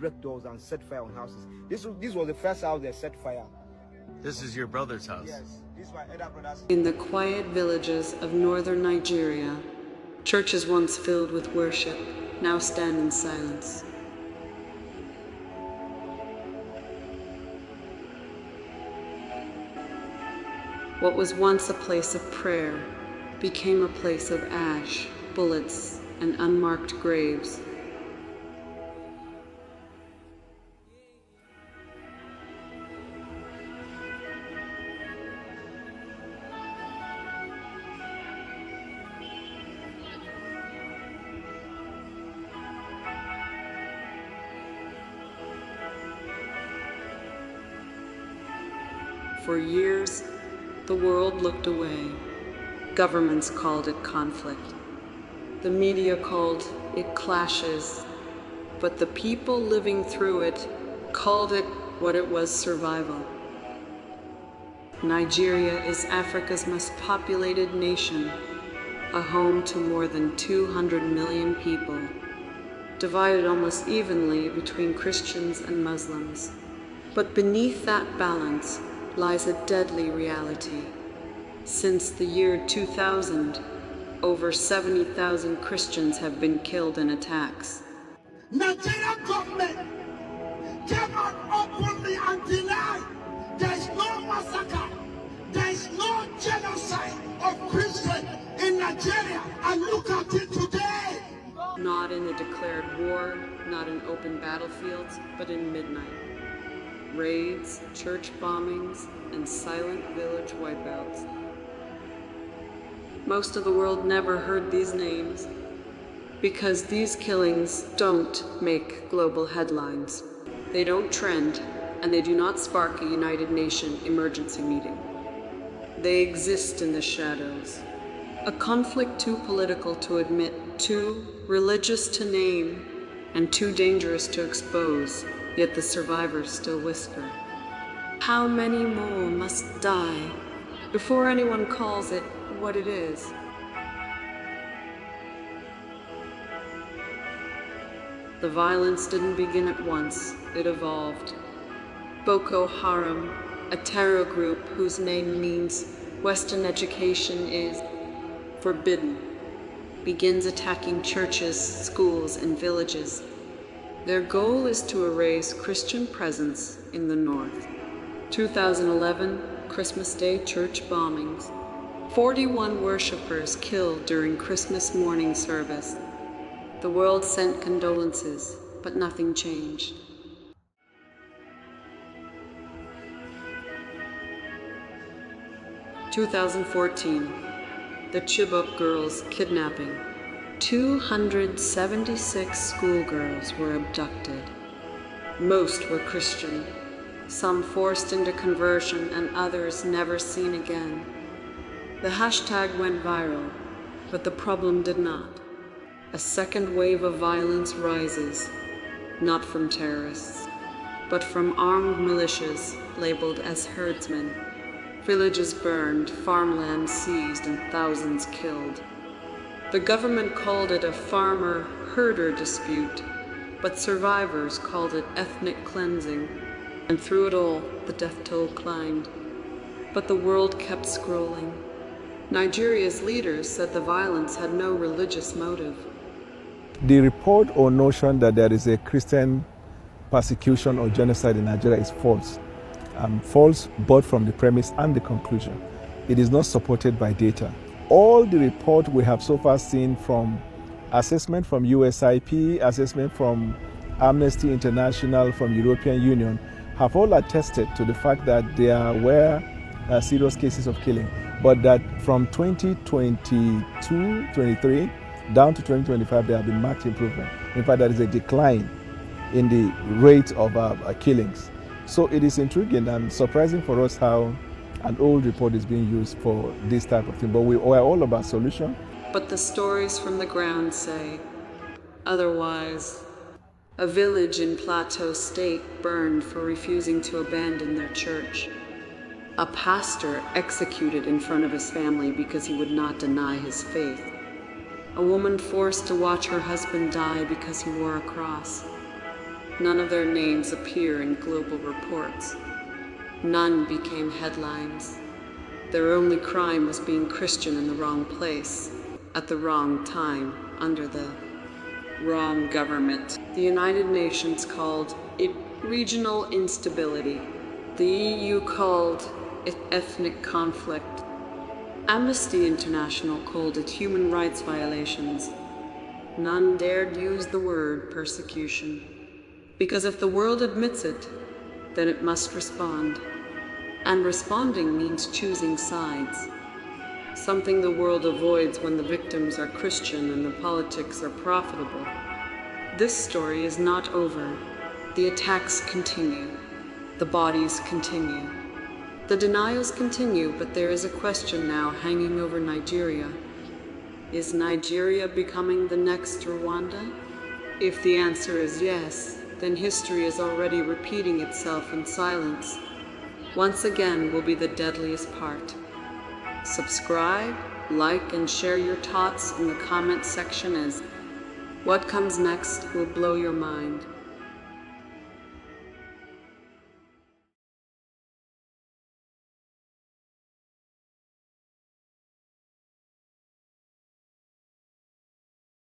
break doors and set fire on houses. This was the first house they set fire. This is your brother's house? Yes, this is my elder brother's. In the quiet villages of northern Nigeria, churches once filled with worship now stand in silence. What was once a place of prayer became a place of ash, bullets, and unmarked graves. For years, the world looked away. Governments called it conflict. The media called it clashes. But the people living through it called it what it was: survival. Nigeria is Africa's most populated nation, a home to more than 200 million people, divided almost evenly between Christians and Muslims. But beneath that balance lies a deadly reality. Since the year 2000, over 70,000 Christians have been killed in attacks. Nigerian government came out openly and denied there is no massacre, there is no genocide of Christians in Nigeria, and look at it today. Not in a declared war, not in open battlefields, but in midnight. Raids, church bombings, and silent village wipeouts. Most of the world never heard these names because these killings don't make global headlines. They don't trend, and they do not spark a United Nations emergency meeting. They exist in the shadows. A conflict too political to admit, too religious to name, and too dangerous to expose. Yet the survivors still whisper, how many more must die before anyone calls it what it is? The violence didn't begin at once, it evolved. Boko Haram, a terror group whose name means Western education is forbidden, begins attacking churches, schools, and villages. Their goal is to erase Christian presence in the north. 2011, Christmas Day church bombings. 41 worshippers killed during Christmas morning service. The world sent condolences, but nothing changed. – 2014, the Chibok girls kidnapping. 276 schoolgirls were abducted. Most were Christian, some forced into conversion and others never seen again. The hashtag went viral, but the problem did not. A second wave of violence rises, not from terrorists, but from armed militias labeled as herdsmen. Villages burned, farmland seized, and thousands killed. The government called it a farmer-herder dispute, but survivors called it ethnic cleansing, and through it all, the death toll climbed. But the world kept scrolling. Nigeria's leaders said the violence had no religious motive. The report or notion that there is a Christian persecution or genocide in Nigeria is false. False both from the premise and the conclusion. It is not supported by data. All the report we have so far seen, from assessment from USIP, assessment from Amnesty International, from European Union, have all attested to the fact that there were serious cases of killing, but that from 2022-23 down to 2025 there have been marked improvement. In fact, there is a decline in the rate of killings. So it is intriguing and surprising for us how an old report is being used for this type of thing, but we are all about solution. But the stories from the ground say otherwise. A village in Plateau State burned for refusing to abandon their church. A pastor executed in front of his family because he would not deny his faith. A woman forced to watch her husband die because he wore a cross. None of their names appear in global reports. None became headlines. Their only crime was being Christian in the wrong place, at the wrong time, under the wrong government. The United Nations called it regional instability. The EU called it ethnic conflict. Amnesty International called it human rights violations. None dared use the word persecution. Because if the world admits it, then it must respond. And responding means choosing sides. Something the world avoids when the victims are Christian and the politics are profitable. This story is not over. The attacks continue. The bodies continue. The denials continue, but there is a question now hanging over Nigeria. Is Nigeria becoming the next Rwanda? If the answer is yes, then history is already repeating itself in silence. Once again will be the deadliest part. Subscribe, like, and share your thoughts in the comment section, as what comes next will blow your mind.